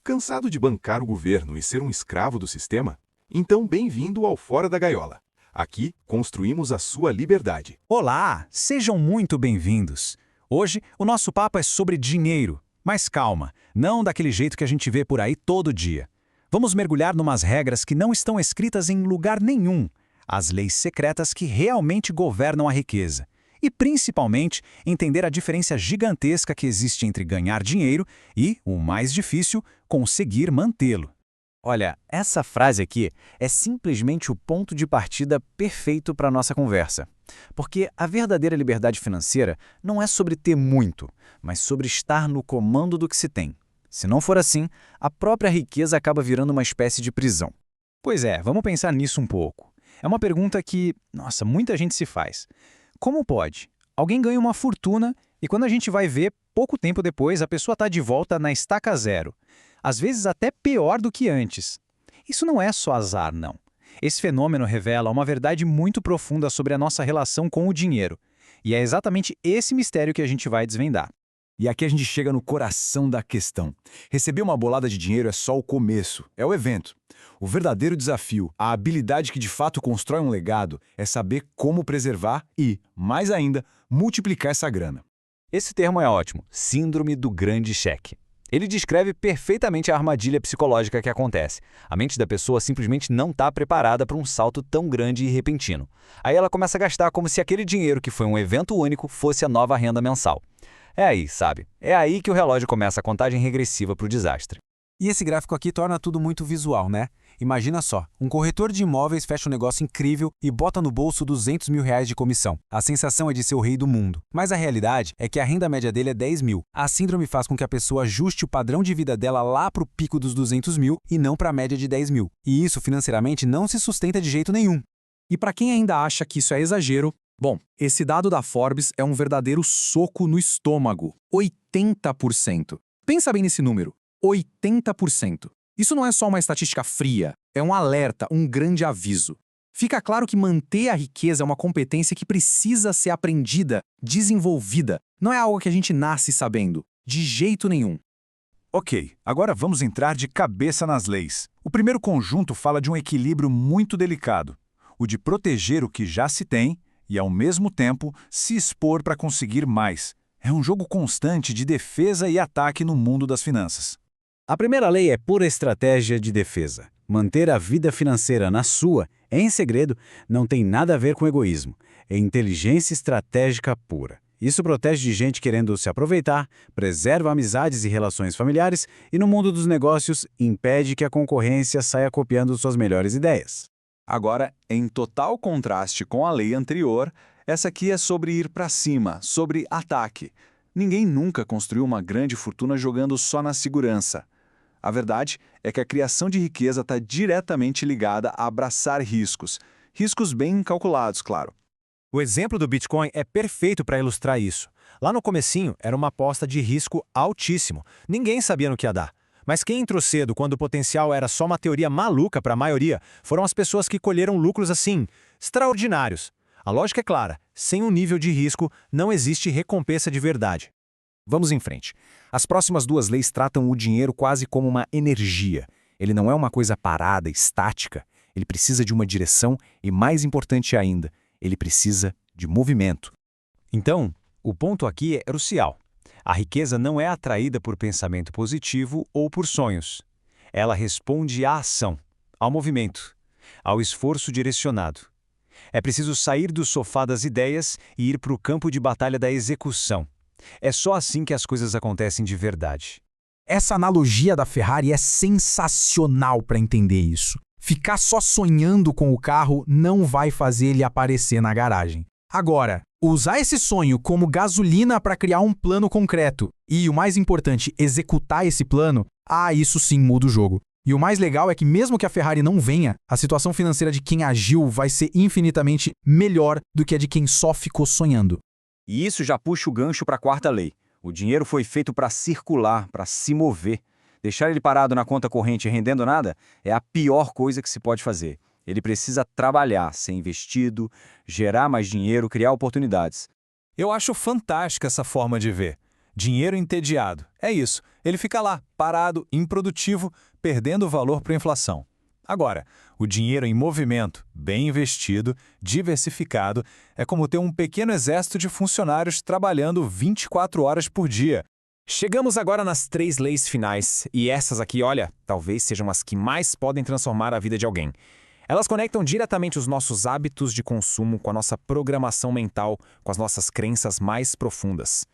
Cansado de bancar o governo e ser um escravo do sistema? Então, bem-vindo ao Fora da Gaiola. Aqui, construímos a sua liberdade. Olá, sejam muito bem-vindos. Hoje, o nosso papo é sobre dinheiro. Mas calma, não daquele jeito que a gente vê por aí todo dia. Vamos mergulhar numas regras que não estão escritas em lugar nenhum. As leis secretas que realmente governam a riqueza. E, principalmente, entender a diferença gigantesca que existe entre ganhar dinheiro e, o mais difícil, conseguir mantê-lo. Olha, essa frase aqui é simplesmente o ponto de partida perfeito para a nossa conversa. Porque a verdadeira liberdade financeira não é sobre ter muito, mas sobre estar no comando do que se tem. Se não for assim, a própria riqueza acaba virando uma espécie de prisão. Pois é, vamos pensar nisso um pouco. É uma pergunta que, muita gente se faz. Como pode? Alguém ganha uma fortuna e quando a gente vai ver, pouco tempo depois, a pessoa está de volta na estaca zero. Às vezes até pior do que antes. Isso não é só azar, não. Esse fenômeno revela uma verdade muito profunda sobre a nossa relação com o dinheiro. E é exatamente esse mistério que a gente vai desvendar. E aqui a gente chega no coração da questão. Receber uma bolada de dinheiro é só o começo, é o evento. O verdadeiro desafio, a habilidade que de fato constrói um legado, é saber como preservar e, mais ainda, multiplicar essa grana. Esse termo é ótimo, síndrome do grande cheque. Ele descreve perfeitamente a armadilha psicológica que acontece. A mente da pessoa simplesmente não está preparada para um salto tão grande e repentino. Aí ela começa a gastar como se aquele dinheiro que foi um evento único fosse a nova renda mensal. É aí, sabe? É aí que o relógio começa a contagem regressiva para o desastre. E esse gráfico aqui torna tudo muito visual, né? Imagina só, um corretor de imóveis fecha um negócio incrível e bota no bolso R$200 mil de comissão. A sensação é de ser o rei do mundo. Mas a realidade é que a renda média dele é 10 mil. A síndrome faz com que a pessoa ajuste o padrão de vida dela lá para o pico dos 200 mil e não para a média de 10 mil. E isso financeiramente não se sustenta de jeito nenhum. E para quem ainda acha que isso é exagero, bom, esse dado da Forbes é um verdadeiro soco no estômago. 80%. Pensa bem nesse número. 80%. Isso não é só uma estatística fria, é um alerta, um grande aviso. Fica claro que manter a riqueza é uma competência que precisa ser aprendida, desenvolvida. Não é algo que a gente nasce sabendo, de jeito nenhum. Ok, agora vamos entrar de cabeça nas leis. O primeiro conjunto fala de um equilíbrio muito delicado, o de proteger o que já se tem e, ao mesmo tempo, se expor para conseguir mais. É um jogo constante de defesa e ataque no mundo das finanças. A primeira lei é pura estratégia de defesa. Manter a vida financeira na sua, em segredo, não tem nada a ver com egoísmo. É inteligência estratégica pura. Isso protege de gente querendo se aproveitar, preserva amizades e relações familiares e, no mundo dos negócios, impede que a concorrência saia copiando suas melhores ideias. Agora, em total contraste com a lei anterior, essa aqui é sobre ir para cima, sobre ataque. Ninguém nunca construiu uma grande fortuna jogando só na segurança. A verdade é que a criação de riqueza está diretamente ligada a abraçar riscos. Riscos bem calculados, claro. O exemplo do Bitcoin é perfeito para ilustrar isso. Lá no comecinho, era uma aposta de risco altíssimo. Ninguém sabia no que ia dar. Mas quem entrou cedo, quando o potencial era só uma teoria maluca para a maioria, foram as pessoas que colheram lucros assim, extraordinários. A lógica é clara, sem um nível de risco, não existe recompensa de verdade. Vamos em frente. As próximas duas leis tratam o dinheiro quase como uma energia. Ele não é uma coisa parada, estática. Ele precisa de uma direção e, mais importante ainda, ele precisa de movimento. Então, o ponto aqui é crucial. A riqueza não é atraída por pensamento positivo ou por sonhos. Ela responde à ação, ao movimento, ao esforço direcionado. É preciso sair do sofá das ideias e ir para o campo de batalha da execução. É só assim que as coisas acontecem de verdade. Essa analogia da Ferrari é sensacional para entender isso. Ficar só sonhando com o carro não vai fazer ele aparecer na garagem. Agora, usar esse sonho como gasolina para criar um plano concreto e, o mais importante, executar esse plano, isso sim muda o jogo. E o mais legal é que mesmo que a Ferrari não venha, a situação financeira de quem agiu vai ser infinitamente melhor do que a de quem só ficou sonhando. E isso já puxa o gancho para a quarta lei. O dinheiro foi feito para circular, para se mover. Deixar ele parado na conta corrente rendendo nada é a pior coisa que se pode fazer. Ele precisa trabalhar, ser investido, gerar mais dinheiro, criar oportunidades. Eu acho fantástica essa forma de ver. Dinheiro entediado. É isso. Ele fica lá, parado, improdutivo, perdendo valor para a inflação. Agora, o dinheiro em movimento, bem investido, diversificado, é como ter um pequeno exército de funcionários trabalhando 24 horas por dia. Chegamos agora nas 3 leis finais, e essas aqui, olha, talvez sejam as que mais podem transformar a vida de alguém. Elas conectam diretamente os nossos hábitos de consumo com a nossa programação mental, com as nossas crenças mais profundas.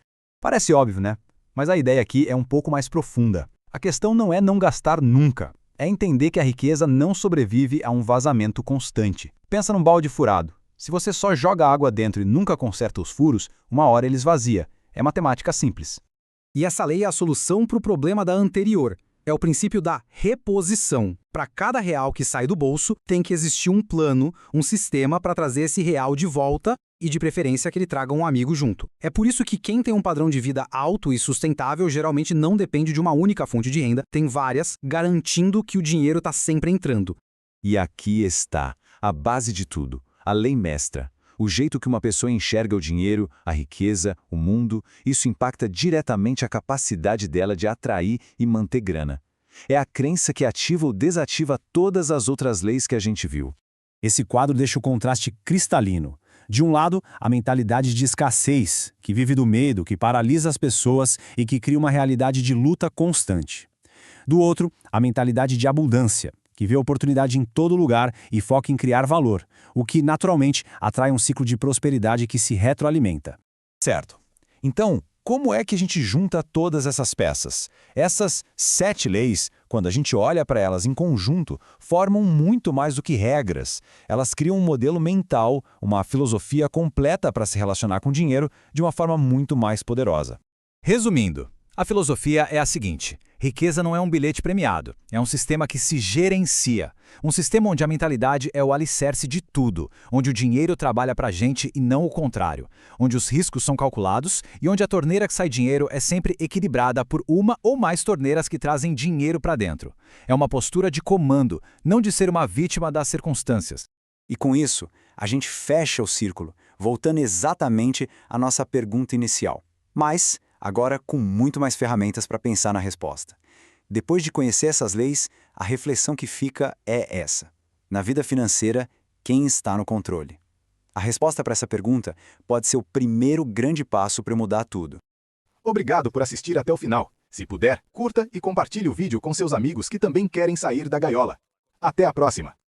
Parece óbvio, né? Mas a ideia aqui é um pouco mais profunda. A questão não é não gastar nunca. É entender que a riqueza não sobrevive a um vazamento constante. Pensa num balde furado. Se você só joga água dentro e nunca conserta os furos, uma hora ele esvazia. É matemática simples. E essa lei é a solução para o problema da anterior. É o princípio da reposição. Para cada real que sai do bolso, tem que existir um plano, um sistema para trazer esse real de volta e, de preferência, que ele traga um amigo junto. É por isso que quem tem um padrão de vida alto e sustentável geralmente não depende de uma única fonte de renda, tem várias, garantindo que o dinheiro está sempre entrando. E aqui está a base de tudo, a lei mestra. O jeito que uma pessoa enxerga o dinheiro, a riqueza, o mundo, isso impacta diretamente a capacidade dela de atrair e manter grana. É a crença que ativa ou desativa todas as outras leis que a gente viu. Esse quadro deixa o contraste cristalino. De um lado, a mentalidade de escassez, que vive do medo, que paralisa as pessoas e que cria uma realidade de luta constante. Do outro, a mentalidade de abundância, que vê oportunidade em todo lugar e foca em criar valor, o que, naturalmente, atrai um ciclo de prosperidade que se retroalimenta. Certo. Então, como é que a gente junta todas essas peças? Essas 7 leis, quando a gente olha para elas em conjunto, formam muito mais do que regras. Elas criam um modelo mental, uma filosofia completa para se relacionar com dinheiro de uma forma muito mais poderosa. Resumindo, a filosofia é a seguinte: riqueza não é um bilhete premiado, é um sistema que se gerencia. Um sistema onde a mentalidade é o alicerce de tudo, onde o dinheiro trabalha para a gente e não o contrário, onde os riscos são calculados e onde a torneira que sai dinheiro é sempre equilibrada por uma ou mais torneiras que trazem dinheiro para dentro. É uma postura de comando, não de ser uma vítima das circunstâncias. E com isso, a gente fecha o círculo, voltando exatamente à nossa pergunta inicial. Mas, agora com muito mais ferramentas para pensar na resposta. Depois de conhecer essas leis, a reflexão que fica é essa. Na vida financeira, quem está no controle? A resposta para essa pergunta pode ser o primeiro grande passo para mudar tudo. Obrigado por assistir até o final. Se puder, curta e compartilhe o vídeo com seus amigos que também querem sair da gaiola. Até a próxima!